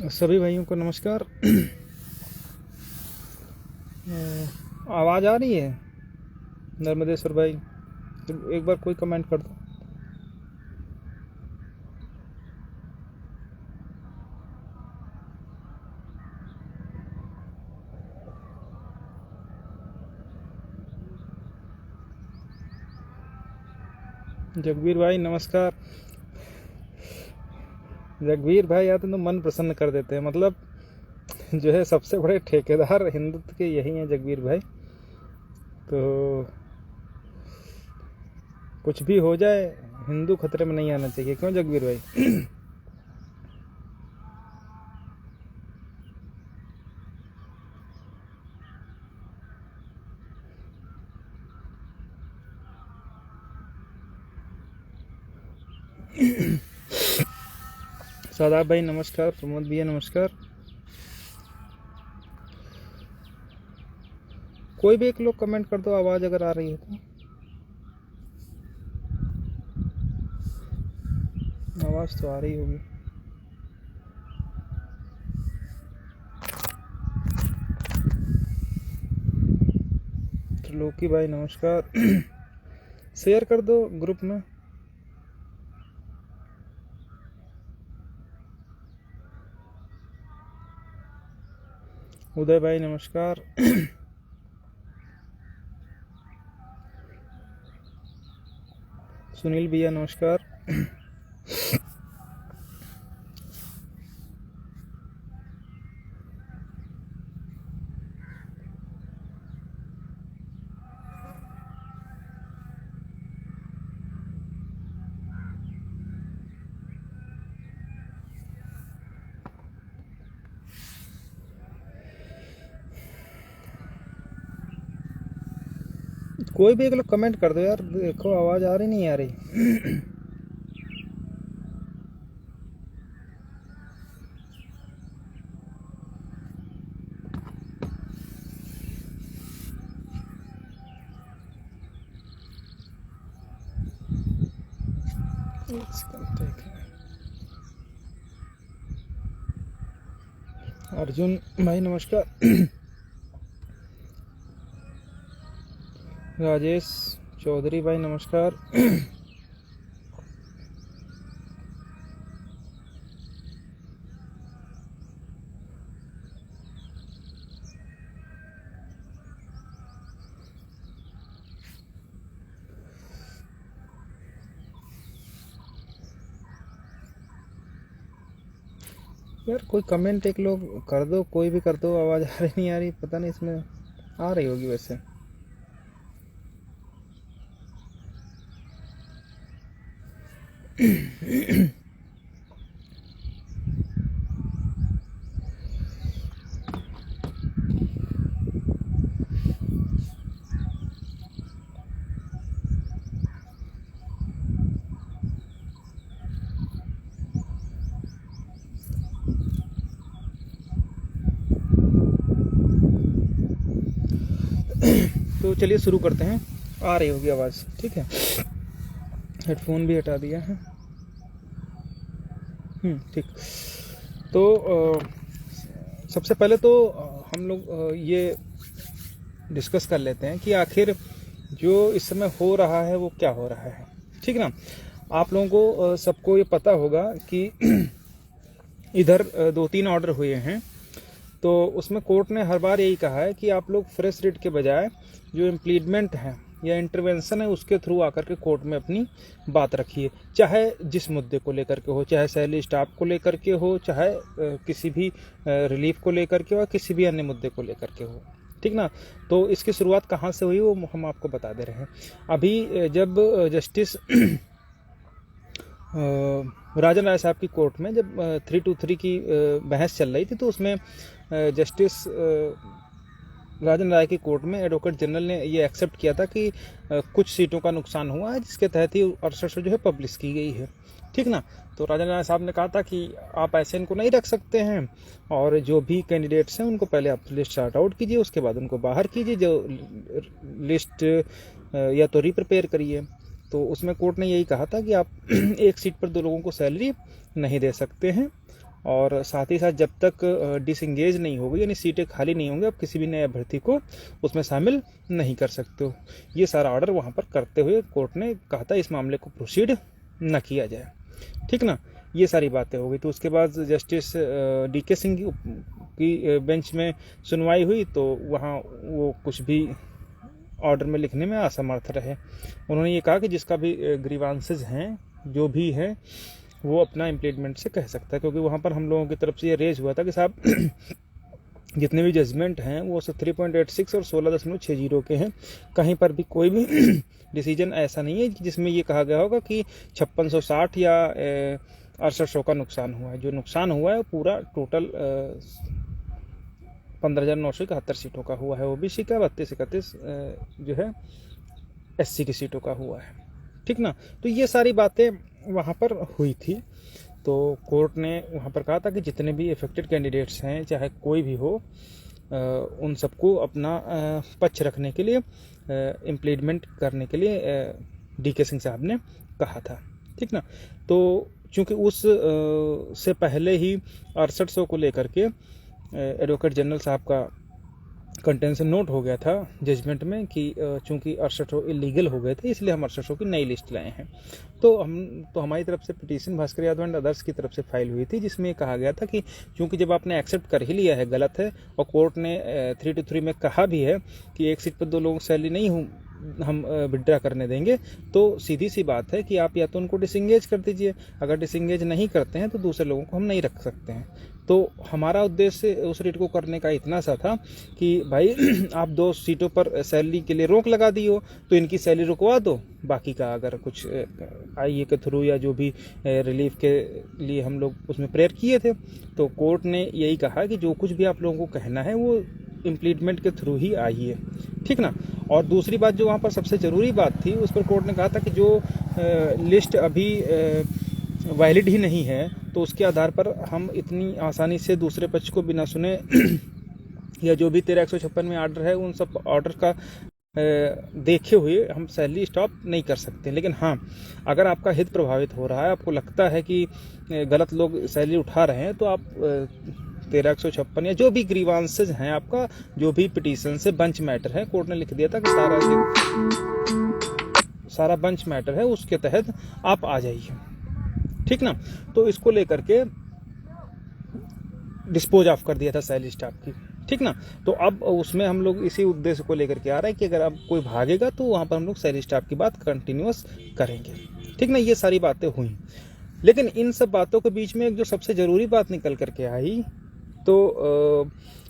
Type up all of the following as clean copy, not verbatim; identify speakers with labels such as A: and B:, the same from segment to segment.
A: सभी भाइयों को नमस्कार। आवाज़ आ रही है नर्मदेश्वर भाई? एक बार कोई कमेंट कर दो। जगवीर भाई नमस्कार। जगवीर भाई आते तो मन प्रसन्न कर देते हैं। मतलब जो है सबसे बड़े ठेकेदार हिंदुत्व के यही हैं जगवीर भाई। तो कुछ भी हो जाए हिंदू खतरे में नहीं आना चाहिए। क्यों जगवीर भाई? सादाब भाई नमस्कार। प्रमोद भैया नमस्कार। कोई भी एक लोग कमेंट कर दो आवाज़ अगर आ रही है तो। आवाज़ तो आ रही होगी। त्रिलोकी भाई नमस्कार। शेयर कर दो ग्रुप में। उदय भाई नमस्कार। सुनील भैया नमस्कार। कोई भी एक लोग कमेंट कर दो यार। देखो आवाज़ आ रही नहीं आ रही। अर्जुन भाई नमस्कार। राजेश चौधरी भाई नमस्कार। यार कोई कमेंट एक लोग कर दो, कोई भी कर दो। आवाज़ आ रही नहीं आ रही पता नहीं, इसमें आ रही होगी वैसे। तो चलिए शुरू करते हैं। आ रही होगी आवाज़, ठीक है। हेडफोन भी हटा दिया है। ठीक। तो सबसे पहले तो हम लोग ये डिस्कस कर लेते हैं कि आखिर जो इस समय हो रहा है वो क्या हो रहा है, ठीक ना। आप लोगों को सबको ये पता होगा कि इधर 2-3 ऑर्डर हुए हैं तो उसमें कोर्ट ने हर बार यही कहा है कि आप लोग फ्रेश रिट के बजाय जो इम्प्लीडमेंट है या इंटरवेंशन है उसके थ्रू आकर के कोर्ट में अपनी बात रखिए, चाहे जिस मुद्दे को लेकर के हो, चाहे सैलरी स्टाफ को लेकर के हो, चाहे किसी भी रिलीफ को लेकर के हो, किसी भी अन्य मुद्दे को लेकर के हो, ठीक ना। तो इसकी शुरुआत कहाँ से हुई वो हम आपको बता दे रहे हैं। अभी जब जस्टिस राजन राय साहब की कोर्ट में जब 323 की बहस चल रही थी, तो उसमें जस्टिस राजन राय की कोर्ट में एडवोकेट जनरल ने ये एक्सेप्ट किया था कि कुछ सीटों का नुकसान हुआ है, जिसके तहत ही 68 जो है पब्लिश की गई है, ठीक ना। तो राजन राय साहब ने कहा था कि आप ऐसे इनको नहीं रख सकते हैं, और जो भी कैंडिडेट्स हैं उनको पहले आप लिस्ट शार्ट आउट कीजिए, उसके बाद उनको बाहर कीजिए, जो लिस्ट या तो रीप्रिपेयर करिए। तो उसमें कोर्ट ने यही कहा था कि आप एक सीट पर 2 लोगों को सैलरी नहीं दे सकते हैं, और साथ ही साथ जब तक डिसंगेज नहीं होगी, यानी सीटें खाली नहीं होंगी, आप किसी भी नए अभ्यर्थी को उसमें शामिल नहीं कर सकते हो। ये सारा ऑर्डर वहाँ पर करते हुए कोर्ट ने कहा था इस मामले को प्रोसीड न किया जाए, ठीक ना। ये सारी बातें हो गई। तो उसके बाद जस्टिस DK सिंह की बेंच में सुनवाई हुई, तो वहाँ वो कुछ भी ऑर्डर में लिखने में असमर्थ रहे। उन्होंने ये कहा कि जिसका भी ग्रीवांसेज हैं, जो भी हैं, वो अपना इम्प्लीडमेंट से कह सकता है, क्योंकि वहाँ पर हम लोगों की तरफ से ये रेज हुआ था कि साहब जितने भी जजमेंट हैं वो 3.86 और 16.60 के हैं, कहीं पर भी कोई भी डिसीजन ऐसा नहीं है जिसमें ये कहा गया होगा कि 5660 या 6800 का नुकसान हुआ है। जो नुकसान हुआ है पूरा टोटल 15,971 सीटों का हुआ है, OBC का 32-31 जो है SC की सीटों का हुआ है, ठीक ना। तो ये सारी बातें वहाँ पर हुई थी। तो कोर्ट ने वहाँ पर कहा था कि जितने भी इफेक्टेड कैंडिडेट्स हैं, चाहे कोई भी हो, उन सबको अपना पक्ष रखने के लिए, इम्प्लीडमेंट करने के लिए DK सिंह साहब ने कहा था, ठीक ना। तो चूँकि उस से पहले ही 6800 को लेकर के एडवोकेट जनरल साहब का कंटेंशन नोट हो गया था जजमेंट में कि चूंकि 6800 इलीगल हो गए थे, इसलिए हम 6800 की नई लिस्ट लाए हैं। तो हमारी तरफ से petition Bhaskar Yadav and others की तरफ से फाइल हुई थी, जिसमें कहा गया था कि चूंकि जब आपने एक्सेप्ट कर ही लिया है गलत है, और कोर्ट ने 323 में कहा भी है कि एक सीट पर 2 लोगों की सैलरी नहीं हम विड्रा करने देंगे, तो सीधी सी बात है कि आप या तो उनको डिसंगेज कर दीजिए। अगर डिसंगेज नहीं करते हैं तो दूसरे लोगों को हम नहीं रख सकते हैं। तो हमारा उद्देश्य उस रेट को करने का इतना सा था कि भाई आप 2 सीटों पर सैलरी के लिए रोक लगा दी हो, तो इनकी सैलरी रुकवा दो, बाकी का अगर कुछ IE के थ्रू या जो भी रिलीफ के लिए हम लोग उसमें प्रेयर किए थे, तो कोर्ट ने यही कहा कि जो कुछ भी आप लोगों को कहना है वो इम्प्लीडमेंट के थ्रू ही आई है, ठीक ना। और दूसरी बात जो वहाँ पर सबसे ज़रूरी बात थी, उस पर कोर्ट ने कहा था कि जो लिस्ट अभी वैलिड ही नहीं है, तो उसके आधार पर हम इतनी आसानी से दूसरे पक्ष को बिना सुने या जो भी 13 में ऑर्डर है, उन सब ऑर्डर का देखे हुए हम सैलरी स्टॉप नहीं कर सकते। लेकिन हाँ, अगर आपका हित प्रभावित हो रहा है, आपको लगता है कि गलत लोग सैलरी उठा रहे हैं, तो आप 1356 या जो भी ग्रीवांसेज हैं, आपका जो भी पिटीशन से बंच मैटर है, कोर्ट ने लिख दिया था कि सारा बंच मैटर है, उसके तहत आप आ जाइए, ठीक ना। तो इसको लेकर के डिस्पोज ऑफ कर दिया था सैलरी स्टाफ की, ठीक ना। तो अब उसमें हम लोग इसी उद्देश्य को लेकर के आ रहे हैं कि अगर अब कोई भागेगा तो वहां पर हम लोग सैलरी स्टाफ की बात कंटिन्यूअस करेंगे, ठीक ना। ये सारी बातें हुई, लेकिन इन सब बातों के बीच में एक जो सबसे जरूरी बात निकल करके आई, तो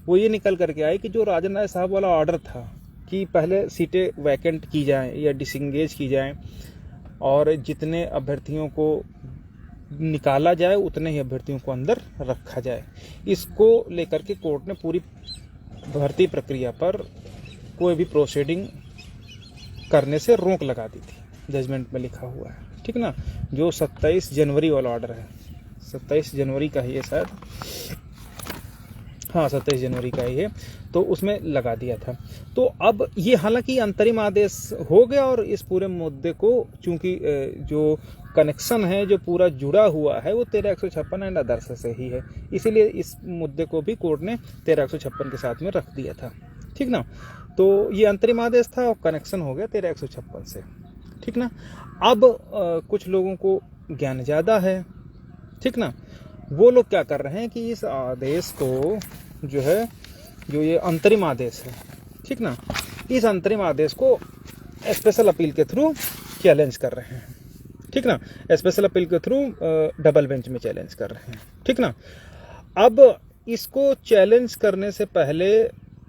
A: वो ये निकल करके आई कि जो राजन राय साहब वाला ऑर्डर था कि पहले सीटें वैकेंट की जाएं या डिसंगेज की जाएं, और जितने अभ्यर्थियों को निकाला जाए उतने ही अभ्यर्थियों को अंदर रखा जाए, इसको लेकर के कोर्ट ने पूरी भर्ती प्रक्रिया पर कोई भी प्रोसीडिंग करने से रोक लगा दी थी। जजमेंट में लिखा हुआ है, ठीक ना। जो 27 जनवरी वाला ऑर्डर है, 27 जनवरी का ही है शायद, हाँ 27 जनवरी का ही है, तो उसमें लगा दिया था। तो अब ये हालांकि अंतरिम आदेश हो गया, और इस पूरे मुद्दे को चूंकि जो कनेक्शन है, जो पूरा जुड़ा हुआ है, वो 1356 एंड अदर्स से ही है, इसीलिए इस मुद्दे को भी कोर्ट ने 1356 के साथ में रख दिया था, ठीक ना। तो ये अंतरिम आदेश था और कनेक्शन हो गया 1356 से, ठीक ना। अब कुछ लोगों को ज्ञान ज़्यादा है, ठीक ना, वो लोग क्या कर रहे हैं कि इस आदेश को जो है, जो ये अंतरिम आदेश है, ठीक ना, इस अंतरिम आदेश को स्पेशल अपील के थ्रू चैलेंज कर रहे हैं, ठीक ना, स्पेशल अपील के थ्रू डबल बेंच में चैलेंज कर रहे हैं, ठीक ना। अब इसको चैलेंज करने से पहले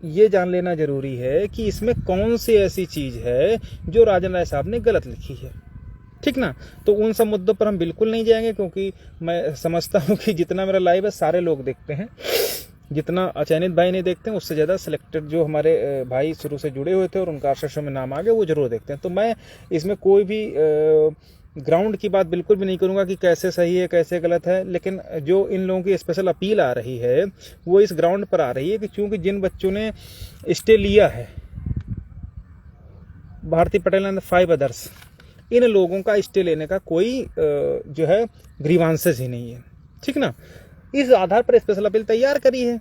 A: ये जान लेना जरूरी है कि इसमें कौन सी ऐसी चीज है जो राजन राय साहब ने गलत लिखी है, ठीक ना। तो उन सब मुद्दों पर हम बिल्कुल नहीं जाएंगे, क्योंकि मैं समझता हूं कि जितना मेरा लाइव है सारे लोग देखते हैं, जितना अचयनित भाई नहीं देखते हैं उससे ज़्यादा सिलेक्टेड जो हमारे भाई शुरू से जुड़े हुए थे और उनका आश्रय में नाम आ गया वो जरूर देखते हैं। तो मैं इसमें कोई भी ग्राउंड की बात बिल्कुल भी नहीं करूंगा कि कैसे सही है कैसे गलत है, लेकिन जो इन लोगों की स्पेशल अपील आ रही है वो इस ग्राउंड पर आ रही है कि चूंकि जिन बच्चों ने स्टे लिया है, भारती पटेल एंड 5 अदर्स, इन लोगों का स्टे लेने का कोई जो है ग्रीवांसेस ही नहीं है, ठीक ना। इस आधार पर स्पेशल अपील तैयार करी है,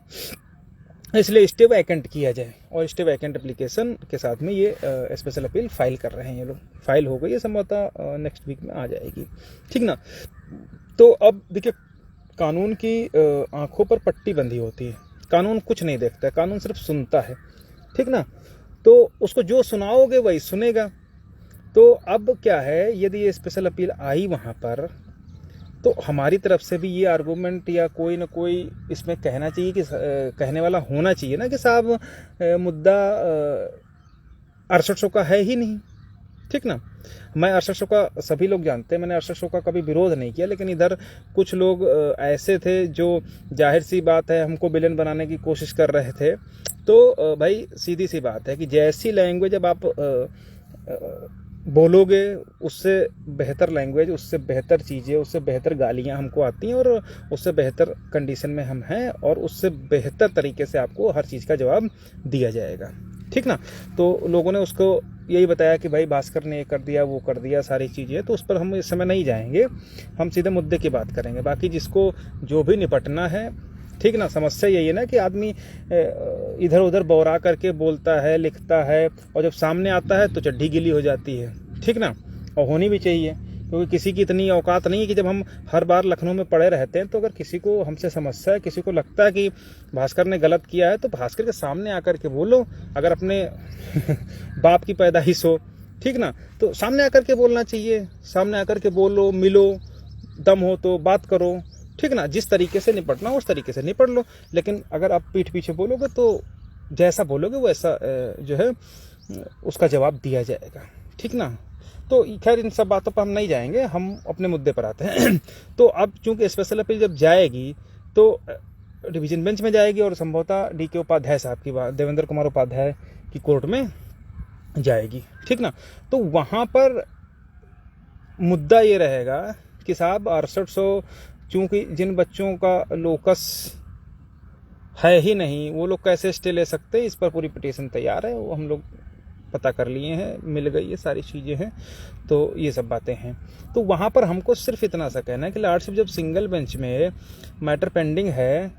A: इसलिए स्टे वैकेंट किया जाए और स्टे वैकेंट एप्लीकेशन के साथ में ये स्पेशल अपील फाइल कर रहे हैं। ये लोग फाइल हो गई है, संभवतः नेक्स्ट वीक में आ जाएगी, ठीक ना। तो अब देखिए, कानून की आंखों पर पट्टी बंधी होती है, कानून कुछ नहीं देखता है, कानून सिर्फ सुनता है, ठीक ना। तो उसको जो सुनाओगे वही सुनेगा। तो अब क्या है, यदि ये स्पेशल अपील आई वहाँ पर, तो हमारी तरफ से भी ये आर्गूमेंट या कोई ना कोई इसमें कहना चाहिए कि कहने वाला होना चाहिए ना कि साहब मुद्दा अरशद शो का है ही नहीं, ठीक ना। मैं अरशद शो का, सभी लोग जानते हैं, मैंने अरशद शो का कभी विरोध नहीं किया, लेकिन इधर कुछ लोग ऐसे थे जो जाहिर सी बात है हमको विलेन बनाने की कोशिश कर रहे थे। तो भाई सीधी सी बात है कि जैसी लैंग्वेज जब आप बोलोगे, उससे बेहतर लैंग्वेज, उससे बेहतर चीज़ें, उससे बेहतर गालियां हमको आती हैं और उससे बेहतर कंडीशन में हम हैं और उससे बेहतर तरीके से आपको हर चीज़ का जवाब दिया जाएगा, ठीक ना। तो लोगों ने उसको यही बताया कि भाई भास्कर ने ये कर दिया वो कर दिया सारी चीज़ें, तो उस पर हम इस समय नहीं जाएंगे, हम सीधे मुद्दे की बात करेंगे। बाकी जिसको जो भी निपटना है, ठीक ना। समस्या यही है ना कि आदमी इधर उधर बौरा करके बोलता है, लिखता है, और जब सामने आता है तो चड्ढी गीली हो जाती है, ठीक ना। और होनी भी चाहिए, क्योंकि किसी की इतनी औकात नहीं है कि जब हम हर बार लखनऊ में पड़े रहते हैं तो अगर किसी को हमसे समस्या है, किसी को लगता है कि भास्कर ने गलत किया है, तो भास्कर के सामने आकर के बोलो। अगर अपने बाप की पैदाइश हो, ठीक ना, तो सामने आकर के बोलना चाहिए, सामने आकर के बोलो, मिलो, दम हो तो बात करो, ठीक ना। जिस तरीके से निपटना उस तरीके से निपट लो। लेकिन अगर आप पीठ पीछे बोलोगे तो जैसा बोलोगे वैसा जो है उसका जवाब दिया जाएगा, ठीक ना। तो खैर इन सब बातों पर हम नहीं जाएंगे, हम अपने मुद्दे पर आते हैं। तो अब चूंकि स्पेशल अपील जब जाएगी तो डिवीजन बेंच में जाएगी और संभवतः DK उपाध्याय साहब की बात, देवेंद्र कुमार उपाध्याय की कोर्ट में जाएगी, ठीक ना। तो वहां पर मुद्दा ये रहेगा कि साहब 6800, चूंकि जिन बच्चों का लोकस है ही नहीं वो लोग कैसे स्टे ले सकते हैं, इस पर पूरी पिटीशन तैयार है, वो हम लोग पता कर लिए हैं, मिल गई ये सारी चीज़ें हैं। तो ये सब बातें हैं। तो वहाँ पर हमको सिर्फ इतना सा कहना है कि लॉर्डशिप जब सिंगल बेंच में मैटर पेंडिंग है,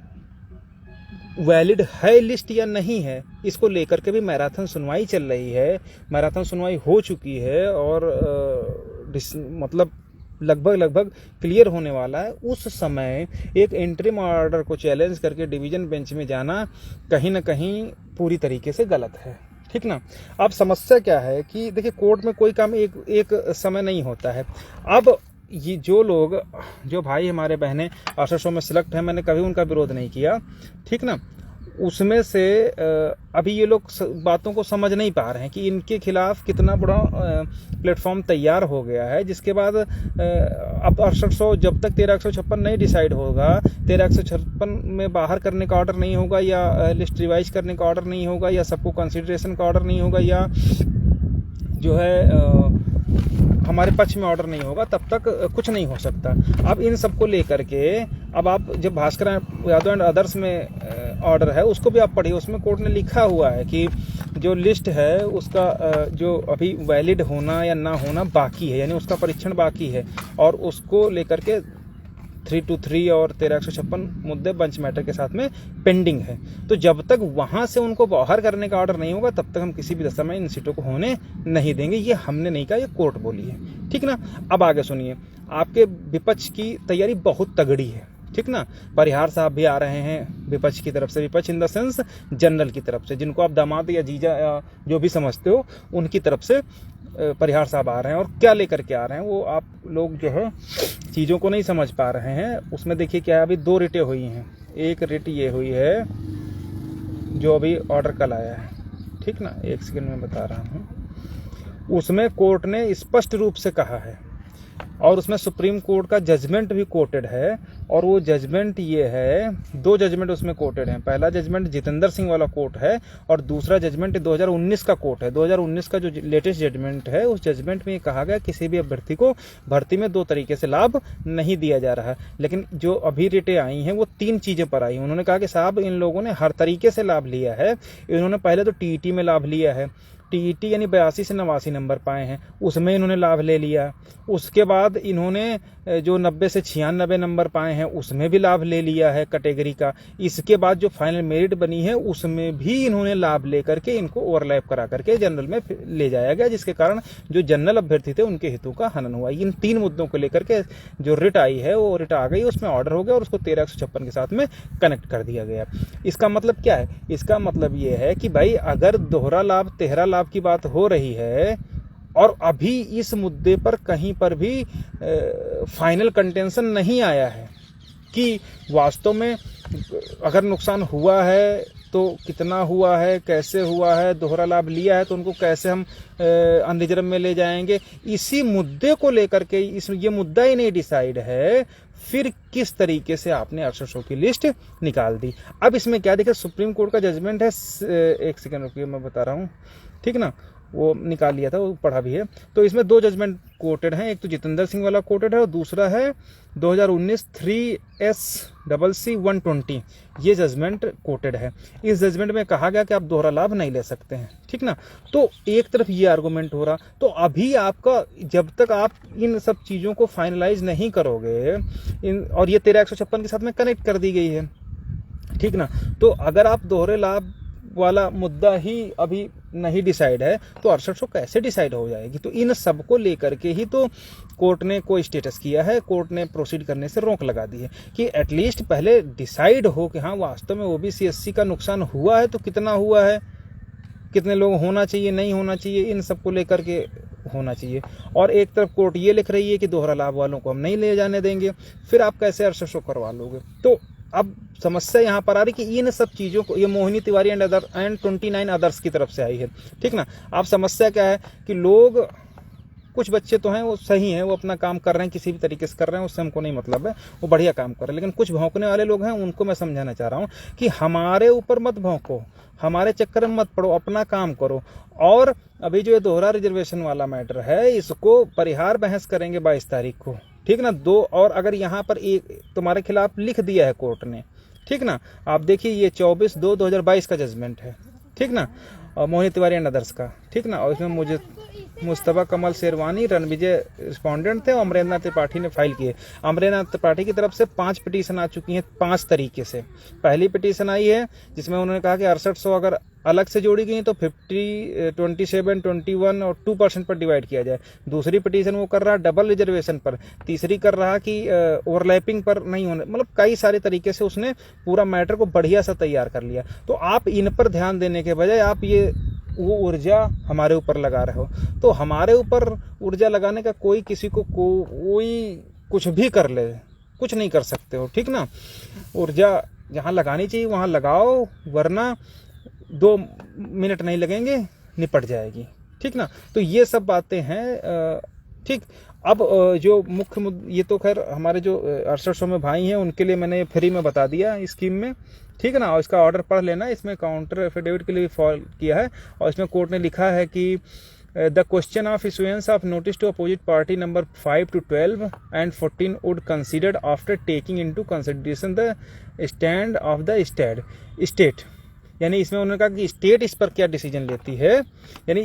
A: वैलिड है लिस्ट या नहीं है, इसको लेकर के भी मैराथन सुनवाई चल रही है, मैराथन सुनवाई हो चुकी है और मतलब लगभग क्लियर होने वाला है। उस समय एक इंटरिम ऑर्डर को चैलेंज करके डिवीजन बेंच में जाना कहीं ना कहीं पूरी तरीके से गलत है, ठीक ना। अब समस्या क्या है कि देखिए, कोर्ट में कोई काम एक समय नहीं होता है। अब ये जो लोग, जो भाई हमारे बहनें आश्रय में सिलेक्ट हैं, मैंने कभी उनका विरोध नहीं किया, ठीक ना। उसमें से अभी ये लोग बातों को समझ नहीं पा रहे हैं कि इनके खिलाफ कितना बड़ा प्लेटफॉर्म तैयार हो गया है, जिसके बाद अब 6800 जब तक 1356 नहीं डिसाइड होगा, 1356 में बाहर करने का ऑर्डर नहीं होगा या लिस्ट रिवाइज करने का ऑर्डर नहीं होगा या सबको कंसिडरेशन का ऑर्डर नहीं होगा या जो है हमारे पक्ष में ऑर्डर नहीं होगा, तब तक कुछ नहीं हो सकता। अब इन सबको लेकर के अब आप जब भास्कर यादव एंड अदर्स में ऑर्डर है उसको भी आप पढ़िए, उसमें कोर्ट ने लिखा हुआ है कि जो लिस्ट है उसका जो अभी वैलिड होना या ना होना बाकी है, यानी उसका परीक्षण बाकी है और उसको लेकर के 323 और 1356 मुद्दे बेंच मैटर के साथ में पेंडिंग है। तो जब तक वहां से उनको बाहर करने का ऑर्डर नहीं होगा तब तक हम किसी भी दशा में इन सीटों को होने नहीं देंगे। ये हमने नहीं कहा, ये कोर्ट बोली है, ठीक ना। अब आगे सुनिए, आपके विपक्ष की तैयारी बहुत तगड़ी है, ठीक ना। परिहार साहब भी आ रहे हैं विपक्ष की तरफ से, विपक्ष इन द सेंस जनरल की तरफ से, जिनको आप दामाद या जीजा या जो भी समझते हो उनकी तरफ से परिहार साहब आ रहे हैं। और क्या लेकर के आ रहे हैं वो आप लोग जो है चीज़ों को नहीं समझ पा रहे हैं। उसमें देखिए क्या है, अभी 2 रिटें हुई हैं। एक रिट ये हुई है जो अभी ऑर्डर कल आया है, ठीक ना, 1 सेकंड में बता रहा हूँ। उसमें कोर्ट ने स्पष्ट रूप से कहा है और उसमें सुप्रीम कोर्ट का जजमेंट भी कोटेड है। और वो जजमेंट ये है, 2 जजमेंट उसमें कोटेड हैं। पहला जजमेंट जितेंद्र सिंह वाला कोर्ट है और दूसरा जजमेंट 2019 का कोर्ट है। 2019 का जो लेटेस्ट जजमेंट है उस जजमेंट में ये कहा गया किसी भी अभ्यर्थी को भर्ती में 2 तरीके से लाभ नहीं दिया जा रहा है। लेकिन जो अभी रिटें आई हैं वो 3 चीज़ें पर आई। उन्होंने कहा कि साहब इन लोगों ने हर तरीके से लाभ लिया है। इन्होंने पहले तो टीईटी में लाभ लिया है, टीईटी यानी 82 से 89 नंबर पाए हैं, उसमें इन्होंने लाभ ले लिया। उसके बाद इन्होंने जो 90 से 96 नंबर पाए हैं उसमें भी लाभ ले लिया है कैटेगरी का। इसके बाद जो फाइनल मेरिट बनी है उसमें भी इन्होंने लाभ लेकर के इनको ओवरलैप करा करके जनरल में ले जाया गया, जिसके कारण जो जनरल अभ्यर्थी थे उनके हितों का हनन हुआ। इन 3 मुद्दों को लेकर के जो रिट आई है वो रिट आ गई, उसमें ऑर्डर हो गया और उसको 1356 के साथ में कनेक्ट कर दिया गया। इसका मतलब क्या है? इसका मतलब ये है कि भाई अगर दोहरा लाभ, तिहरा लाभ की बात हो रही है और अभी इस मुद्दे पर कहीं पर भी फाइनल कंटेंशन नहीं आया है कि वास्तव में अगर नुकसान हुआ है तो कितना हुआ है, कैसे हुआ है, दोहरा लाभ लिया है तो उनको कैसे हम अनरिजर्व में ले जाएंगे, इसी मुद्दे को लेकर के ये मुद्दा ही नहीं डिसाइड है, फिर किस तरीके से आपने 6800 की लिस्ट निकाल दी। अब इसमें क्या देखिए, सुप्रीम कोर्ट का जजमेंट है, 1 सेकंड रुकिए मैं बता रहा हूँ, ठीक ना, वो निकाल लिया था, वो पढ़ा भी है। तो इसमें 2 जजमेंट कोटेड हैं, एक तो जितेंद्र सिंह वाला कोटेड है और दूसरा है 2019 3SCC 120, ये जजमेंट कोटेड है। इस जजमेंट में कहा गया कि आप दोहरा लाभ नहीं ले सकते हैं, ठीक ना। तो एक तरफ ये आर्गूमेंट हो रहा, तो अभी आपका जब तक आप इन सब चीज़ों को फाइनलाइज नहीं करोगे और ये 1356 के साथ में कनेक्ट कर दी गई है, ठीक ना, तो अगर आप दोहरे लाभ वाला मुद्दा ही अभी नहीं डिसाइड है तो 6800 कैसे डिसाइड हो जाएगी। तो इन सब को लेकर के ही तो कोर्ट ने कोई स्टेटस किया है, कोर्ट ने प्रोसीड करने से रोक लगा दी है कि एटलीस्ट पहले डिसाइड हो कि हाँ वास्तव में ओबीसी एससी का नुकसान हुआ है तो कितना हुआ है, कितने लोग होना चाहिए, नहीं होना चाहिए, इन सब को लेकर के होना चाहिए। और एक तरफ कोर्ट ये लिख रही है कि दोहरा लाभ वालों को हम नहीं ले जाने देंगे, फिर आप कैसे 6800 करवा लोगे। तो अब समस्या यहाँ पर आ रही कि इन सब चीज़ों को, ये मोहिनी तिवारी एंड 29 अदर्स की तरफ से आई है, ठीक ना। अब समस्या क्या है कि लोग, कुछ बच्चे तो हैं वो सही हैं, वो अपना काम कर रहे हैं, किसी भी तरीके से कर रहे हैं, उससे हमको नहीं मतलब है, वो बढ़िया काम कर रहे हैं। लेकिन कुछ भौंकने वाले लोग हैं, उनको मैं समझाना चाह रहा हूँ कि हमारे ऊपर मत भौंको, हमारे चक्कर में मत पड़ो, अपना काम करो। और अभी जो ये दोहरा रिजर्वेशन वाला मैटर है इसको परिहार बहस करेंगे 22 तारीख को, ठीक ना। 2 और अगर यहाँ पर एक तुम्हारे खिलाफ लिख दिया है कोर्ट ने, ठीक ना, आप देखिए ये 24/2/2022 का जजमेंट है, ठीक ना, और मोहिनी तिवारी एंड अदर्स का, ठीक ना। और इसमें मुझे मुस्तफा कमल शेरवानी, रणविजय रिस्पोंडेंट थे और अमरेंद्र त्रिपाठी ने फाइल किए। अमरेंद्र त्रिपाठी की तरफ से 5 पिटीशन आ चुकी हैं 5 तरीके से। पहली पिटीशन आई है जिसमें उन्होंने कहा कि 6800 अगर अलग से जोड़ी गई तो 50, 27, 21 और 2% पर डिवाइड किया जाए। दूसरी पिटीशन वो कर रहा डबल रिजर्वेशन पर। तीसरी कर रहा कि ओवरलैपिंग पर नहीं होने, मतलब कई सारे तरीके से उसने पूरा मैटर को बढ़िया सा तैयार कर लिया। तो आप इन पर ध्यान देने के बजाय आप ये वो ऊर्जा हमारे ऊपर लगा रहे हो। तो हमारे ऊपर ऊर्जा लगाने का कोई किसी को कोई कुछ भी कर ले, कुछ नहीं कर सकते हो, ठीक ना। ऊर्जा जहाँ लगानी चाहिए वहाँ लगाओ, वरना 2 मिनट नहीं लगेंगे, निपट जाएगी, ठीक ना। तो ये सब बातें हैं, ठीक। अब जो मुख्य ये तो खैर हमारे जो 6800 में भाई हैं उनके लिए मैंने फ्री में बता दिया स्कीम में, ठीक है ना। और इसका ऑर्डर पढ़ लेना, इसमें काउंटर एफिडेविट के लिए भी फॉल किया है और इसमें कोर्ट ने लिखा है कि the question of issuance of notice to opposite party number 5 to 12 and 14 would considered after taking into consideration the stand of the state. यानी इसमें उन्होंने कहा कि स्टेट इस पर क्या डिसीजन लेती है, यानी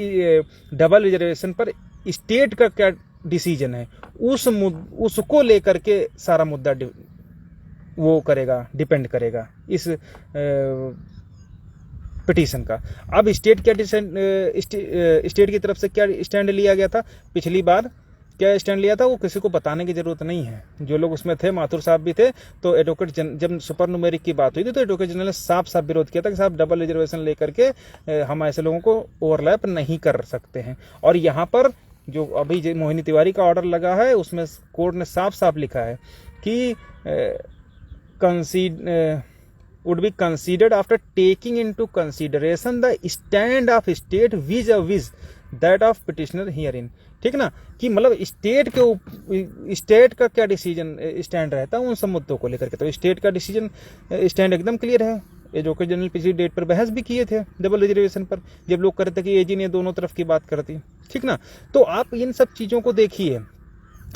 A: डबल रिजर्वेशन पर स्टेट का क्या डिसीजन है, उसको लेकर के सारा मुद्दा वो करेगा, डिपेंड करेगा इस पिटीशन का। अब स्टेट क्या स्टेट की तरफ से क्या स्टैंड लिया गया था, पिछली बार क्या स्टैंड लिया था वो किसी को बताने की जरूरत नहीं है। जो लोग उसमें थे, माथुर साहब भी थे, तो एडवोकेट जब सुपर न्यूमेरिक की बात हुई थी तो एडवोकेट जनरल ने साफ साफ विरोध किया था कि साहब डबल रिजर्वेशन लेकर के हम ऐसे लोगों को ओवरलैप नहीं कर सकते हैं। और यहाँ पर जो अभी मोहिनी तिवारी का ऑर्डर लगा है उसमें कोर्ट ने साफ साफ लिखा है कि would be considered after taking into consideration the stand of state vis-a-vis that of petitioner herein। ठीक ना, कि मतलब स्टेट का क्या डिसीजन स्टैंड रहता है उन सब मुद्दों को लेकर के। तो स्टेट का डिसीजन स्टैंड एकदम क्लियर है। एडवोकेट जनरल पिछली डेट पर बहस भी किए थे डबल रिजर्वेशन पर, जब लोग कहते थे कि एजी ने दोनों तरफ की बात करती। ठीक ना, तो आप इन सब चीज़ों को देखिए,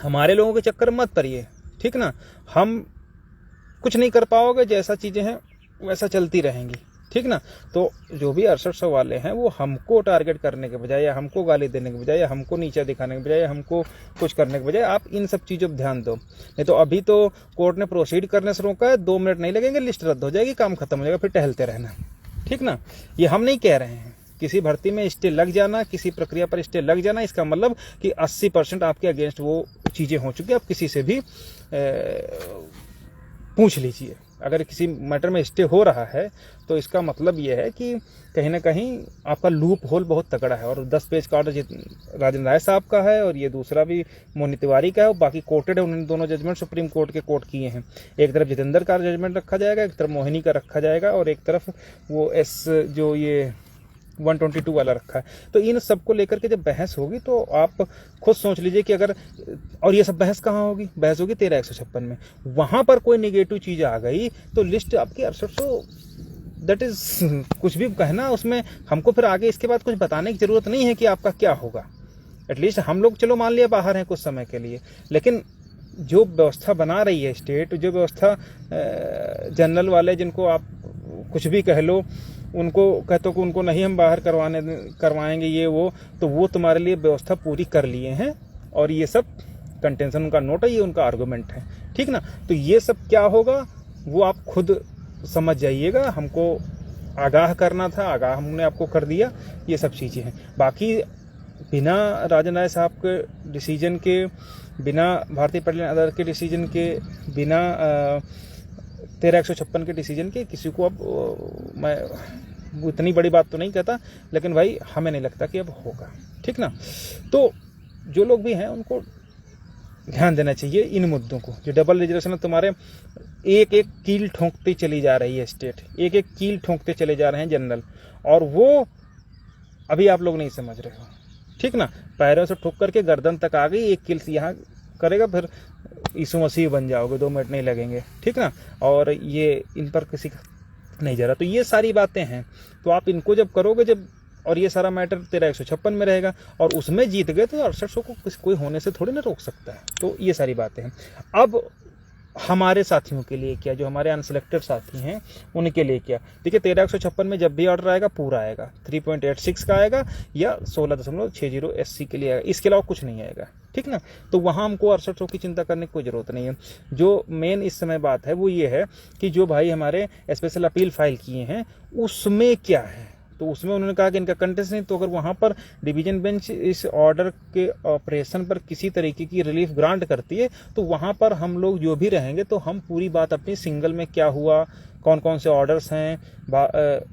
A: हमारे लोगों के चक्कर मत पड़िए। ठीक ना, हम कुछ नहीं कर पाओगे, जैसा चीज़ें हैं वैसा चलती रहेंगी। ठीक ना, तो जो भी 6800 वाले हैं वो हमको टारगेट करने के बजाय या हमको गाली देने के बजाय या हमको नीचा दिखाने के बजाय या हमको कुछ करने के बजाय आप इन सब चीज़ों पर ध्यान दो। नहीं तो अभी तो कोर्ट ने प्रोसीड करने से रोका है, 2 मिनट नहीं लगेंगे, लिस्ट रद्द हो जाएगी, काम खत्म हो जाएगा, फिर टहलते रहना। ठीक ना, ये हम नहीं कह रहे हैं। किसी भर्ती में स्टे लग जाना, किसी प्रक्रिया पर स्टे लग जाना, इसका मतलब कि 80% आपके अगेंस्ट वो चीज़ें हो चुकी है। आप किसी से भी पूछ लीजिए, अगर किसी मैटर में स्टे हो रहा है तो इसका मतलब यह है कि कहीं ना कहीं आपका लूप होल बहुत तगड़ा है। और 10 पेज का ऑर्डर राजेंद्र राय साहब का है और ये दूसरा भी मोहिनी तिवारी का है, और बाकी कोर्टेड है। उन्होंने दोनों जजमेंट सुप्रीम कोर्ट के कोर्ट किए हैं। एक तरफ जितेंद्र का जजमेंट रखा जाएगा, एक तरफ मोहिनी का रखा जाएगा, और एक तरफ वो जो ये 122 वाला रखा है। तो इन सबको लेकर के जब बहस होगी तो आप खुद सोच लीजिए कि अगर, और ये सब बहस कहाँ होगी, बहस होगी 13-156 में। वहां पर कोई निगेटिव चीज आ गई तो लिस्ट आपकी 6800, दैट इज कुछ भी कहना उसमें हमको फिर आगे इसके बाद कुछ बताने की जरूरत नहीं है कि आपका क्या होगा। एटलीस्ट हम लोग चलो मान लिया बाहर हैं कुछ समय के लिए, लेकिन जो व्यवस्था बना रही है स्टेट, जो व्यवस्था जनरल वाले जिनको आप कुछ भी कह लो, उनको कहते हो कि उनको नहीं हम बाहर करवाएंगे ये वो, तो वो तुम्हारे लिए व्यवस्था पूरी कर लिए हैं और ये सब कंटेंशन उनका नोट है, ये उनका आर्गुमेंट है। ठीक ना, तो ये सब क्या होगा वो आप खुद समझ जाइएगा। हमको आगाह करना था, आगाह हमने आपको कर दिया, ये सब चीज़ें हैं। बाकी बिना राजन राय साहब के डिसीजन के, बिना भारतीय पेट्रोलियम अदालत के डिसीजन के, बिना 13-156 के डिसीजन के किसी को अब मैं इतनी बड़ी बात तो नहीं कहता, लेकिन भाई हमें नहीं लगता कि अब होगा। ठीक ना, तो जो लोग भी हैं उनको ध्यान देना चाहिए इन मुद्दों को। जो डबल रिजर्वेशन तुम्हारे एक एक कील ठोंकती चली जा रही है स्टेट, एक एक कील ठोंकते चले जा रहे हैं जनरल, और वो अभी आप लोग नहीं समझ रहे हो। ठीक ना, पैरों से ठोक करके गर्दन तक आ गई, एक कील यहाँ करेगा फिर यीशु मसीह बन जाओगे, 2 मिनट नहीं लगेंगे। ठीक ना, और ये इन पर किसी का नहीं जा रहा। तो ये सारी बातें हैं, तो आप इनको जब करोगे, जब और ये सारा मैटर 13-156 में रहेगा और उसमें जीत गए तो 6800 को कोई होने से थोड़ी ना रोक सकता है। तो ये सारी बातें हैं। अब हमारे साथियों के लिए क्या, जो हमारे अनसिलेक्टेड साथी हैं उनके लिए क्या, देखिए 13-156 में जब भी ऑर्डर आएगा पूरा आएगा, 3.86 का आएगा या 16.60 SC के लिए आएगा, इसके अलावा कुछ नहीं आएगा। ठीक ना, तो वहाँ हमको 6800 की चिंता करने की कोई जरूरत नहीं है। जो मेन इस समय बात है वो ये है कि जो भाई हमारे स्पेशल अपील फाइल किए हैं उसमें क्या है। तो उसमें उन्होंने कहा कि इनका कंटेस्ट नहीं, तो अगर वहाँ पर डिवीजन बेंच इस ऑर्डर के ऑपरेशन पर किसी तरीके की रिलीफ ग्रांट करती है तो वहाँ पर हम लोग जो भी रहेंगे तो हम पूरी बात अपनी सिंगल में क्या हुआ, कौन कौन से ऑर्डर्स हैं,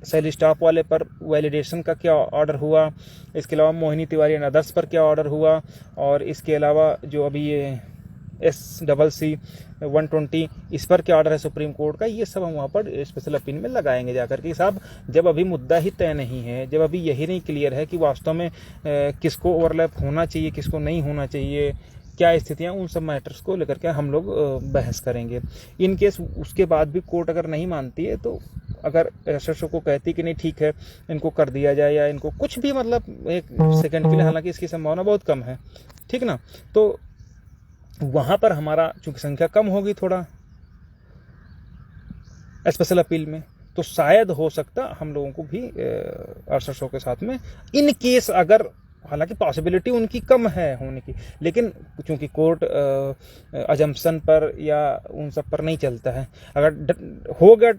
A: सैली स्टाफ वाले पर वैलिडेशन का क्या ऑर्डर हुआ, इसके अलावा मोहिनी तिवारी एंड अदर्स पर क्या ऑर्डर हुआ, और इसके अलावा जो अभी ये SCC 120 इस पर क्या ऑर्डर है सुप्रीम कोर्ट का, ये सब हम वहाँ पर स्पेशल अपील में लगाएंगे जाकर के। साहब जब अभी मुद्दा ही तय नहीं है, जब अभी यही नहीं क्लियर है कि वास्तव में किसको ओवरलैप होना चाहिए, किसको नहीं होना चाहिए, क्या स्थितियाँ, उन सब मैटर्स को लेकर के हम लोग बहस करेंगे। इन केस उसके बाद भी कोर्ट अगर नहीं मानती है तो अगर SSO को कहती कि नहीं ठीक है इनको कर दिया जाए या इनको कुछ भी, मतलब 1 सेकंड के लिए, हालांकि इसकी संभावना बहुत कम है। ठीक ना, तो वहां पर हमारा चूंकि संख्या कम होगी थोड़ा स्पेशल अपील में, तो शायद हो सकता हम लोगों को भी 6800 के साथ में इन केस अगर, हालांकि पॉसिबिलिटी उनकी कम है होने की, लेकिन चूंकि कोर्ट अजम्पशन पर या उन सब पर नहीं चलता है, अगर हो गया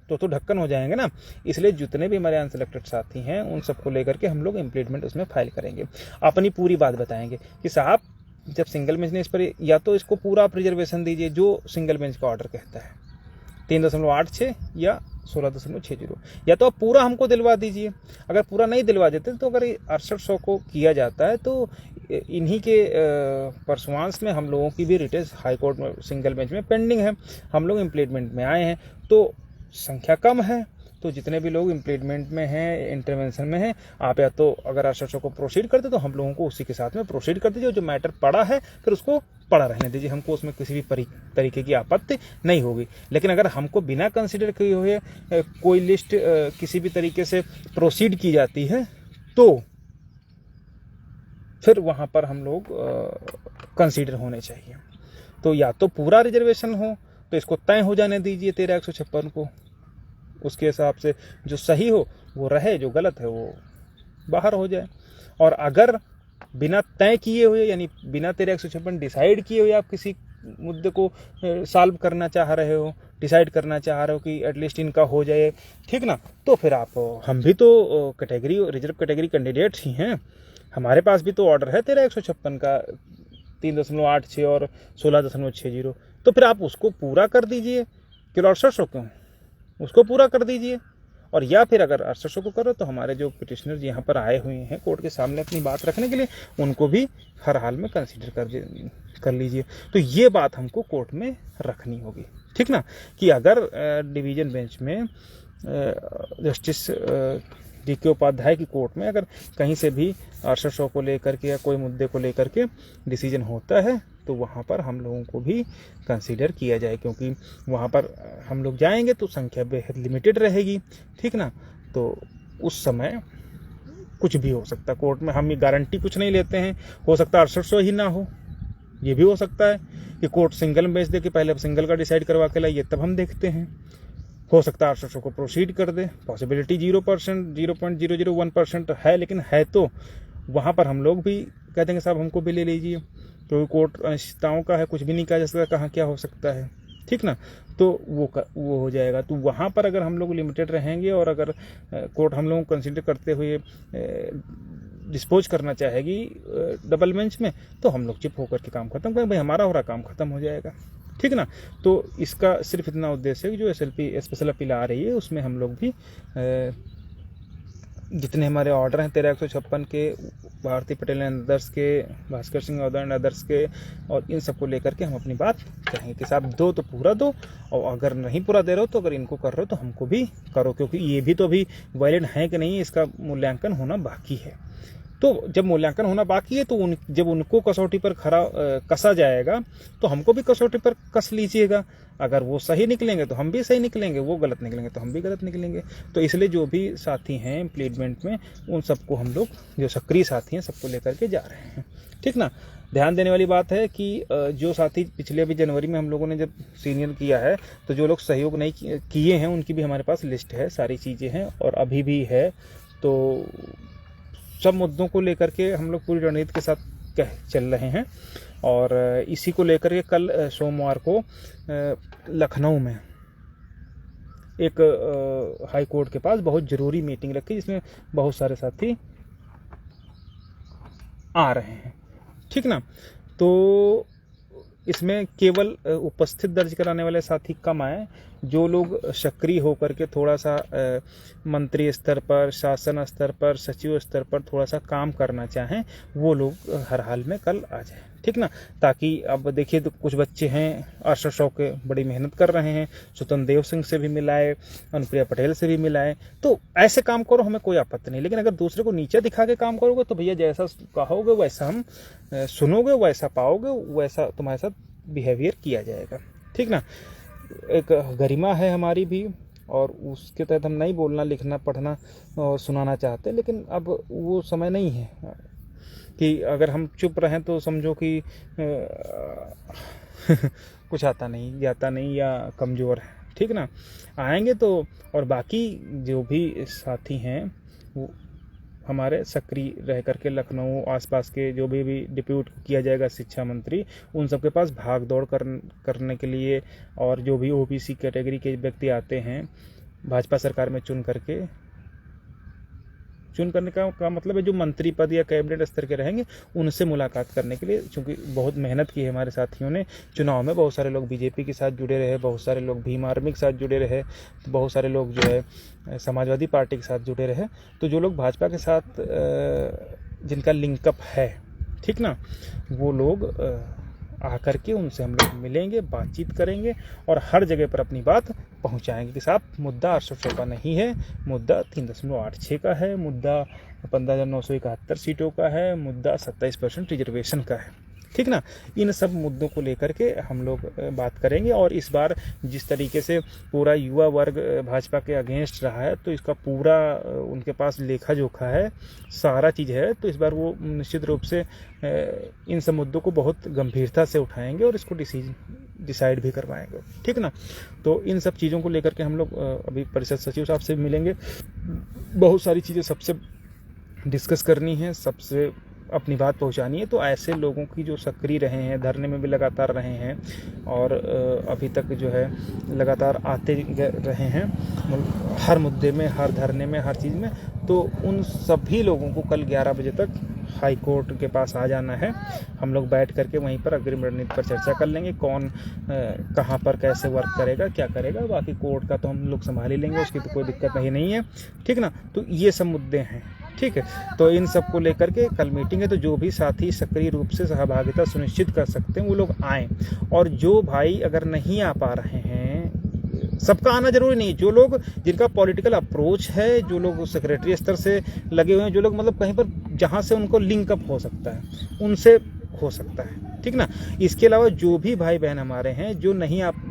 A: तो ढक्कन हो जाएंगे ना। इसलिए जितने भी हमारे अनसिलेक्टेड साथी हैं उन सबको लेकर के हम लोग इम्प्लीमेंट उसमें फाइल करेंगे, अपनी पूरी बात बताएंगे कि साहब जब सिंगल बेंच ने इस पर, या तो इसको पूरा आप रिजर्वेशन दीजिए जो सिंगल बेंच का ऑर्डर कहता है 3.86 या 16.60, या तो आप पूरा हमको दिलवा दीजिए। अगर पूरा नहीं दिलवा देते तो अगर 6800 को किया जाता है तो इन्हीं के परसुआंस में हम लोगों की भी रिटेस हाई कोर्ट में सिंगल बेंच में पेंडिंग है। हम लोग इम्प्लीटमेंट में आए हैं तो संख्या कम है, तो जितने भी लोग इम्प्लीटमेंट में हैं, इंटरवेंशन में हैं, आप या तो अगर 6800 को प्रोसीड करते तो हम लोगों को उसी के साथ में प्रोसीड कर दीजिए। जो मैटर पड़ा है फिर उसको पड़ा रहने दीजिए, हमको उसमें किसी भी तरीके की आपत्ति नहीं होगी। लेकिन अगर हमको बिना कंसिडर किए हुए कोई लिस्ट किसी भी तरीके से प्रोसीड की जाती है तो फिर वहाँ पर हम लोग कंसीडर होने चाहिए। तो या तो पूरा रिजर्वेशन हो तो इसको तय हो जाने दीजिए 13,156 को, उसके हिसाब से जो सही हो वो रहे, जो गलत है वो बाहर हो जाए। और अगर बिना तय किए हुए यानी बिना 13,156 डिसाइड किए हुए आप किसी मुद्दे को सॉल्व करना चाह रहे हो, डिसाइड करना चाह रहे हो कि एटलीस्ट इनका हो जाए, ठीक ना, तो फिर आप, हम भी तो कैटेगरी रिजर्व कैटेगरी कैंडिडेट्स ही हैं, हमारे पास भी तो ऑर्डर है 13,156 का 3.86 और 16.60, तो फिर आप उसको पूरा कर दीजिए। क्यों 6800 क्यों, उसको पूरा कर दीजिए। और या फिर अगर 6800 को करो तो हमारे जो पिटिशनर यहाँ पर आए हुए हैं कोर्ट के सामने अपनी बात रखने के लिए, उनको भी हर हाल में कंसीडर कर लीजिए। तो ये बात हमको कोर्ट में रखनी होगी, ठीक ना, कि अगर डिवीजन बेंच में जस्टिस DK उपाध्याय की कोर्ट में अगर कहीं से भी 6800 को लेकर के या कोई मुद्दे को लेकर के डिसीजन होता है तो वहाँ पर हम लोगों को भी कंसीडर किया जाए, क्योंकि वहाँ पर हम लोग जाएंगे तो संख्या बेहद लिमिटेड रहेगी, ठीक ना। तो उस समय कुछ भी हो सकता है कोर्ट में, हम ये गारंटी कुछ नहीं लेते हैं, हो सकता है 6800 ही ना हो, ये भी हो सकता है कि कोर्ट सिंगल बेच दे कि पहले सिंगल का डिसाइड करवा के लाइए तब हम देखते हैं। हो सकता है 6800 को प्रोसीड कर दे, पॉसिबिलिटी 0%, 0.001% है, लेकिन है तो वहाँ पर हम लोग भी कह देंगे साहब हमको भी ले लीजिए, तो कोर्ट अनिश्चितताओं का है, कुछ भी नहीं कहा जा सकता कहाँ क्या हो सकता है, ठीक ना। तो वो हो जाएगा। तो वहाँ पर अगर हम लोग लिमिटेड रहेंगे और अगर कोर्ट हम लोग कंसिडर करते हुए डिस्पोज करना चाहेगी डबल बेंच में, तो हम लोग चुप होकर के काम खत्म करें, भाई हमारा हो रहा काम खत्म हो जाएगा, ठीक ना। तो इसका सिर्फ इतना उद्देश्य है कि जो SLP स्पेशल अपील आ रही है उसमें हम लोग भी जितने हमारे ऑर्डर हैं 13,156 के, भारती पटेल एंड अदर्स के, भास्कर सिंह एंड अदर्स के, और इन सबको लेकर के हम अपनी बात कहेंगे कि साहब दो तो पूरा दो, और अगर नहीं पूरा दे रहे हो तो अगर इनको कर रहे हो तो हमको भी करो, क्योंकि ये भी तो अभी वैलिड है कि नहीं, इसका मूल्यांकन होना बाकी है। तो जब मूल्यांकन होना बाकी है तो जब उनको कसौटी पर खरा कसा जाएगा तो हमको भी कसौटी पर कस लीजिएगा। अगर वो सही निकलेंगे तो हम भी सही निकलेंगे, वो गलत निकलेंगे तो हम भी गलत निकलेंगे। तो इसलिए जो भी साथी हैं इम्प्लीटमेंट में, उन सबको हम लोग जो सक्रिय साथी हैं सबको लेकर के जा रहे हैं, ठीक ना। ध्यान देने वाली बात है कि जो साथी पिछले अभी जनवरी में हम लोगों ने जब सीनियर किया है तो जो लोग सहयोग नहीं किए हैं उनकी भी हमारे पास लिस्ट है, सारी चीज़ें हैं और अभी भी है। तो सब मुद्दों को लेकर के हम लोग पूरी रणनीति के साथ चल रहे हैं और इसी को लेकर के कल सोमवार को लखनऊ में एक हाई कोर्ट के पास बहुत ज़रूरी मीटिंग रखी जिसमें बहुत सारे साथी आ रहे हैं, ठीक ना। तो इसमें केवल उपस्थित दर्ज कराने वाले साथी कम आए, जो लोग सक्रिय होकर के थोड़ा सा मंत्री स्तर पर, शासन स्तर पर, सचिव स्तर पर थोड़ा सा काम करना चाहें वो लोग हर हाल में कल आ जाएं, ठीक ना। ताकि अब देखिए तो कुछ बच्चे हैं 6800 के बड़ी मेहनत कर रहे हैं, स्वतंत्र देव सिंह से भी मिलाए, अनुप्रिया पटेल से भी मिलाए, तो ऐसे काम करो, हमें कोई आपत्ति नहीं। लेकिन अगर दूसरे को नीचे दिखा के काम करोगे तो भैया जैसा कहोगे वैसा हम सुनोगे, वैसा पाओगे, वैसा तुम्हारे साथ बिहेवियर किया जाएगा, ठीक ना। एक गरिमा है हमारी भी और उसके तहत हम नहीं बोलना, लिखना, पढ़ना और सुनाना चाहते, लेकिन अब वो समय नहीं है कि अगर हम चुप रहें तो समझो कि कुछ आता नहीं, जाता नहीं या कमज़ोर है, ठीक ना। आएंगे तो, और बाकी जो भी साथी हैं वो हमारे सक्रिय रह करके लखनऊ आसपास के जो भी डिप्यूट किया जाएगा शिक्षा मंत्री, उन सबके पास भाग दौड़ करने के लिए, और जो भी OBC कैटेगरी के व्यक्ति आते हैं भाजपा सरकार में चुन करके चुन करने का मतलब है जो मंत्री पद या कैबिनेट स्तर के रहेंगे उनसे मुलाकात करने के लिए, चूँकि बहुत मेहनत की है हमारे साथियों ने चुनाव में। बहुत सारे लोग बीजेपी के साथ जुड़े रहे, बहुत सारे लोग भीम आर्मी के साथ जुड़े रहे, तो बहुत सारे लोग जो है समाजवादी पार्टी के साथ जुड़े रहे। तो जो लोग भाजपा के साथ जिनका लिंकअप है, ठीक ना, वो लोग आकर के उनसे हम लोग मिलेंगे, बातचीत करेंगे और हर जगह पर अपनी बात पहुंचाएंगे कि साहब मुद्दा 800 का नहीं है, मुद्दा 3.86 का है, मुद्दा 15,971 सीटों का है, मुद्दा 27% रिजर्वेशन का है, ठीक ना। इन सब मुद्दों को लेकर के हम लोग बात करेंगे। और इस बार जिस तरीके से पूरा युवा वर्ग भाजपा के अगेंस्ट रहा है, तो इसका पूरा उनके पास लेखा जोखा है, सारा चीज़ है। तो इस बार वो निश्चित रूप से इन सब मुद्दों को बहुत गंभीरता से उठाएंगे और इसको डिसाइड भी करवाएंगे, ठीक ना। तो इन सब चीज़ों को लेकर के हम लोग अभी परिषद सचिव साहब से मिलेंगे, बहुत सारी चीज़ें सबसे डिस्कस करनी है, सबसे अपनी बात पहुंचानी है। तो ऐसे लोगों की जो सक्रिय रहे हैं, धरने में भी लगातार रहे हैं और अभी तक जो है लगातार आते रहे हैं हर मुद्दे में, हर धरने में, हर चीज़ में, तो उन सभी लोगों को कल 11 बजे तक हाई कोर्ट के पास आ जाना है। हम लोग बैठ करके वहीं पर अग्रिम रणनीति पर चर्चा कर लेंगे, कौन कहाँ पर कैसे वर्क करेगा, क्या करेगा। बाकी कोर्ट का तो हम लोग संभाल ही लेंगे, उसकी तो कोई दिक्कत नहीं है, ठीक ना। तो ये सब मुद्दे हैं, ठीक है। तो इन सब को लेकर के कल मीटिंग है। तो जो भी साथी सक्रिय रूप से सहभागिता सुनिश्चित कर सकते हैं वो लोग आएँ, और जो भाई अगर नहीं आ पा रहे हैं, सबका आना जरूरी नहीं, जो लोग जिनका पॉलिटिकल अप्रोच है, जो लोग सेक्रेटरी स्तर से लगे हुए हैं, जो लोग मतलब कहीं पर जहां से उनको लिंकअप हो सकता है उनसे हो सकता है, ठीक ना। इसके अलावा जो भी भाई बहन हमारे हैं जो नहीं आप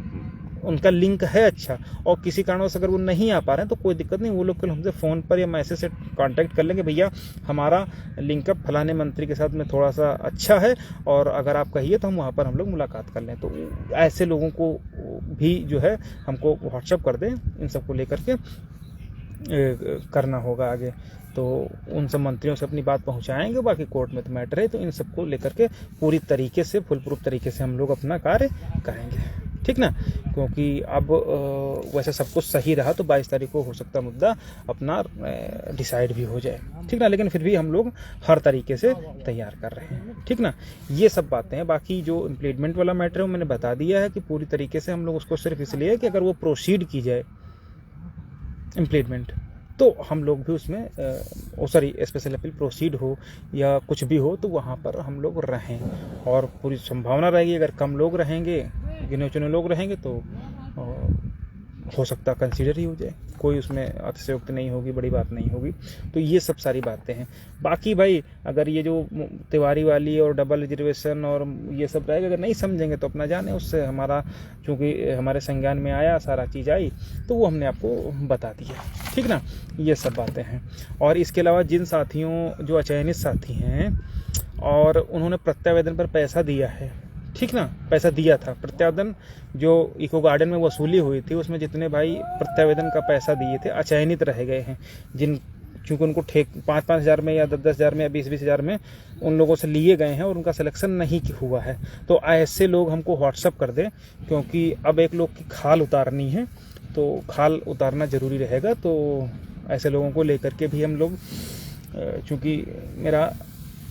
A: उनका लिंक है अच्छा, और किसी कारणवश अगर वो नहीं आ पा रहे हैं तो कोई दिक्कत नहीं, वो लोग कल हमसे फ़ोन पर या मैसेज से कांटेक्ट कर लेंगे, भैया हमारा लिंकअप फलाने मंत्री के साथ में थोड़ा सा अच्छा है और अगर आप कहिए तो हम वहाँ पर हम लोग मुलाकात कर लें। तो ऐसे लोगों को भी जो है हमको व्हाट्सअप कर दें, इन सबको लेकर के करना होगा आगे। तो उन सब मंत्रियों से अपनी बात पहुंचाएंगे, बाकी कोर्ट में तो मैटर है। तो इन सबको लेकर के पूरी तरीके से फुल प्रूफ तरीके से हम लोग अपना कार्य करेंगे, ठीक ना। क्योंकि अब वैसे सब कुछ सही रहा तो 22 तारीख को हो सकता मुद्दा अपना डिसाइड भी हो जाए, ठीक ना। लेकिन फिर भी हम लोग हर तरीके से तैयार कर रहे हैं, ठीक ना। ये सब बातें हैं। बाकी जो इम्प्लीमेंट वाला मैटर है वो मैंने बता दिया है कि पूरी तरीके से हम लोग उसको सिर्फ इसलिए कि अगर वो प्रोसीड की जाए इम्प्लीमेंट, तो हम लोग भी उसमें स्पेशल अपील प्रोसीड हो या कुछ भी हो तो वहाँ पर हम लोग रहें। और पूरी संभावना रहेगी अगर कम लोग रहेंगे, गिने चुने लोग रहेंगे, तो हो सकता कंसीडर ही हो जाए, कोई उसमें अतिशयोक्ति नहीं होगी, बड़ी बात नहीं होगी। तो ये सब सारी बातें हैं। बाकी भाई अगर ये जो तिवारी वाली और डबल रिजर्वेशन और ये सब रहेगा, अगर नहीं समझेंगे तो अपना जाने, उससे हमारा चूँकि हमारे संज्ञान में आया, सारा चीज़ आई तो वो हमने आपको बता दिया, ठीक ना। ये सब बातें हैं। और इसके अलावा जिन साथियों जो अचयनित साथी हैं और उन्होंने प्रत्यावेदन पर पैसा दिया है, ठीक ना, पैसा दिया था, प्रत्यावेदन जो इको गार्डन में वसूली हुई थी उसमें जितने भाई प्रत्यावेदन का पैसा दिए थे अचयनित रह गए हैं, जिन चूँकि उनको 5-5 हज़ार में या 10-10 हज़ार में या 20-20 हज़ार में उन लोगों से लिए गए हैं और उनका सिलेक्शन नहीं हुआ है। तो ऐसे लोग हमको व्हाट्सअप कर दें, क्योंकि अब एक लोग की खाल उतारनी है, तो खाल उतारना ज़रूरी रहेगा। तो ऐसे लोगों को लेकर के भी हम लोग, चूँकि मेरा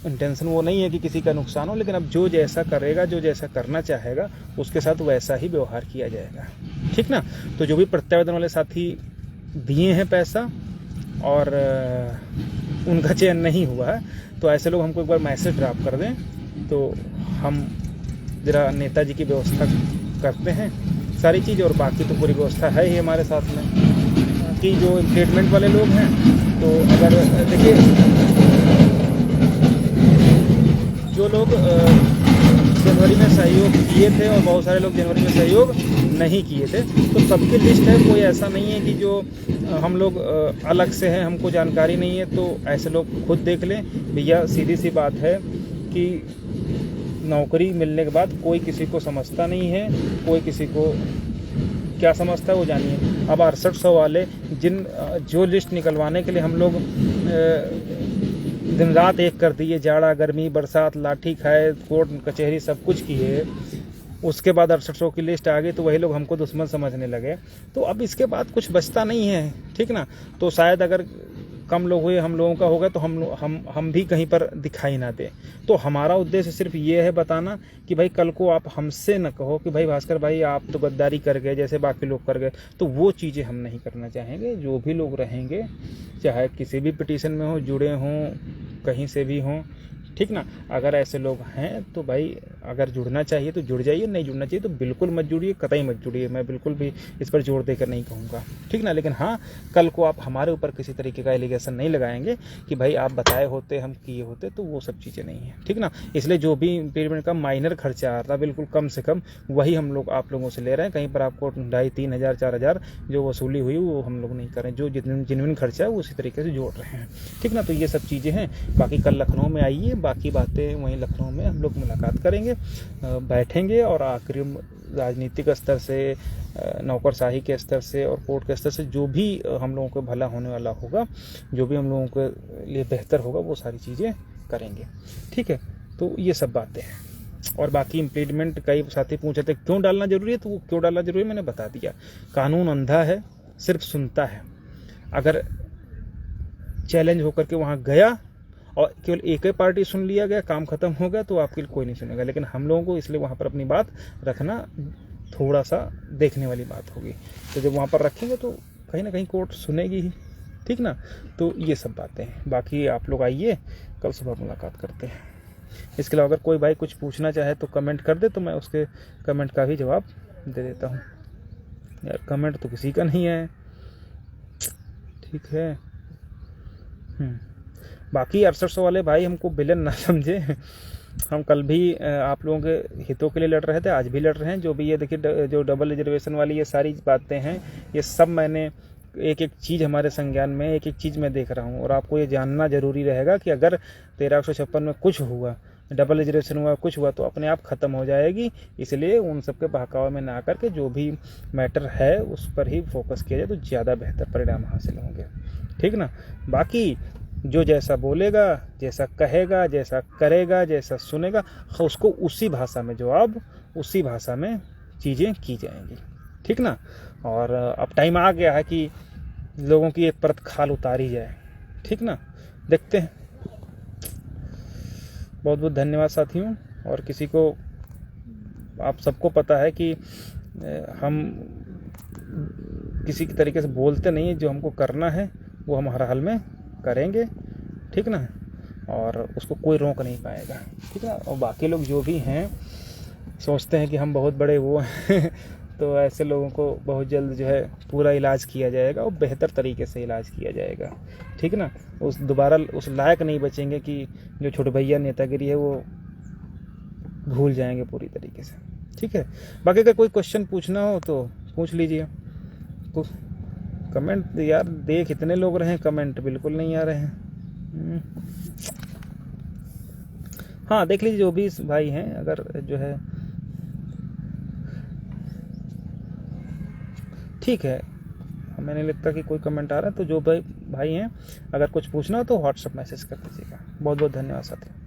A: इंटेंशन वो नहीं है कि किसी का नुकसान हो, लेकिन अब जो जैसा करेगा, जो जैसा करना चाहेगा उसके साथ वैसा ही व्यवहार किया जाएगा, ठीक ना। तो जो भी प्रत्यावेदन वाले साथी दिए हैं पैसा और उनका चयन नहीं हुआ है, तो ऐसे लोग हमको एक बार मैसेज ड्रॉप कर दें, तो हम ज़रा नेताजी की व्यवस्था करते हैं सारी चीज़। और बाकी तो पूरी व्यवस्था है ही हमारे साथ में कि जो इम्प्लीमेंट वाले लोग हैं, तो अगर देखिए जो लोग जनवरी में सहयोग किए थे और बहुत सारे लोग जनवरी में सहयोग नहीं किए थे, तो सबकी लिस्ट है, कोई ऐसा नहीं है कि जो हम लोग अलग से हैं, हमको जानकारी नहीं है। तो ऐसे लोग खुद देख लें भैया, सीधी सी बात है कि नौकरी मिलने के बाद कोई किसी को समझता नहीं है, कोई किसी को क्या समझता है वो जानिए। अब 6800 वाले जो लिस्ट निकलवाने के लिए हम लोग दिन रात एक कर दिए, जाड़ा गर्मी बरसात लाठी खाए, कोर्ट कचहरी सब कुछ किए, उसके बाद 6800 की लिस्ट आ गई तो वही लोग हमको दुश्मन समझने लगे। तो अब इसके बाद कुछ बचता नहीं है, ठीक ना। तो शायद अगर कम लोग हुए, हम लोगों का होगा तो हम भी कहीं पर दिखाई ना दें। तो हमारा उद्देश्य सिर्फ ये है बताना कि भाई कल को आप हमसे न कहो कि भाई भास्कर भाई आप तो गद्दारी कर गए जैसे बाकी लोग कर गए, तो वो चीज़ें हम नहीं करना चाहेंगे। जो भी लोग रहेंगे चाहे किसी भी पिटीशन में हो, जुड़े हों, कहीं से भी हों, ठीक ना, अगर ऐसे लोग हैं तो भाई अगर जुड़ना चाहिए तो जुड़ जाइए, नहीं जुड़ना चाहिए तो बिल्कुल मत जुड़िए, कतई मत जुड़िए। मैं बिल्कुल भी इस पर जोर देकर नहीं कहूँगा, ठीक ना। लेकिन हाँ, कल को आप हमारे ऊपर किसी तरीके का एलिगेशन नहीं लगाएंगे कि भाई आप बताए होते, हम किए होते, तो वो सब चीज़ें नहीं हैं, ठीक ना। इसलिए जो भी इम्प्लीमेंट का माइनर खर्चा आ रहा था, बिल्कुल कम से कम वही हम लोग आप लोगों से ले रहे हैं। कहीं पर आपको 2,500, 3,000, 4,000 जो वसूली हुई वो हम लोग नहीं करें। जो जिनविन खर्चा है वो उसी तरीके से जोड़ रहे हैं, ठीक ना। तो ये सब चीज़ें हैं। बाकी कल लखनऊ में आइए, बाकी बातें वहीं लखनऊ में हम लोग मुलाकात करेंगे, बैठेंगे और आखिरी राजनीतिक स्तर से, नौकरशाही के स्तर से और कोर्ट के स्तर से जो भी हम लोगों को भला होने वाला होगा, जो भी हम लोगों के लिए बेहतर होगा, वो सारी चीज़ें करेंगे, ठीक है। तो ये सब बातें हैं। और बाकी इम्प्लीमेंट कई साथी पूछे थे क्यों डालना जरूरी है, तो वो क्यों डालना जरूरी है मैंने बता दिया। कानून अंधा है, सिर्फ सुनता है। अगर चैलेंज होकर के वहाँ गया और केवल एक ही पार्टी सुन लिया गया, काम खत्म हो गया, तो आपके लिए कोई नहीं सुनेगा। लेकिन हम लोगों को इसलिए वहाँ पर अपनी बात रखना थोड़ा सा देखने वाली बात होगी। तो जब वहाँ पर रखेंगे तो कहीं ना कहीं कोर्ट सुनेगी ही, ठीक ना। तो ये सब बातें हैं। बाकी आप लोग आइए, कल सुबह मुलाकात करते हैं। इसके अलावा अगर कोई भाई कुछ पूछना चाहे तो कमेंट कर दे, तो मैं उसके कमेंट का भी जवाब दे देता हूँ। यार कमेंट तो किसी का नहीं है, ठीक है। बाकी 6800 वाले भाई हमको विलन ना समझे। हम कल भी आप लोगों के हितों के लिए लड़ रहे थे, आज भी लड़ रहे हैं। जो भी ये देखिए, जो डबल रिजर्वेशन वाली ये सारी बातें हैं, ये सब मैंने एक एक चीज़ हमारे संज्ञान में, एक एक चीज़ मैं देख रहा हूँ। और आपको ये जानना जरूरी रहेगा कि अगर 1356 में कुछ हुआ, डबल रिजर्वेशन हुआ, कुछ हुआ, तो अपने आप ख़त्म हो जाएगी। इसलिए उन सब के बहकावे में ना करके जो भी मैटर है उस पर ही फोकस किया जाए, तो ज़्यादा बेहतर परिणाम हासिल होंगे, ठीक ना। बाकी जो जैसा बोलेगा, जैसा कहेगा, जैसा करेगा, जैसा सुनेगा, उसको उसी भाषा में जवाब, उसी भाषा में चीज़ें की जाएंगी, ठीक ना। और अब टाइम आ गया है कि लोगों की एक परत खाल उतारी जाए, ठीक ना। देखते हैं। बहुत बहुत धन्यवाद साथियों। और किसी को, आप सबको पता है कि हम किसी की तरीके से बोलते नहीं है। जो हमको करना है वो हम हर हाल में करेंगे, ठीक ना। और उसको कोई रोक नहीं पाएगा, ठीक ना। और बाकी लोग जो भी हैं सोचते हैं कि हम बहुत बड़े वो हैं तो ऐसे लोगों को बहुत जल्द जो है पूरा इलाज किया जाएगा और बेहतर तरीके से इलाज किया जाएगा, ठीक ना। दोबारा उस लायक नहीं बचेंगे कि जो छोटे भैया नेतागिरी है वो भूल जाएंगे पूरी तरीके से, ठीक है। बाकी अगर कोई क्वेश्चन पूछना हो तो पूछ लीजिए। तो कमेंट यार देख, इतने लोग रहे, कमेंट बिल्कुल नहीं आ रहे हैं। हाँ देख लीजिए जो भी भाई हैं, अगर जो है ठीक है। हमें नहीं लगता कि कोई कमेंट आ रहा है। तो जो भाई हैं, अगर कुछ पूछना हो तो व्हाट्सएप मैसेज कर दीजिएगा। बहुत बहुत धन्यवाद साथियों।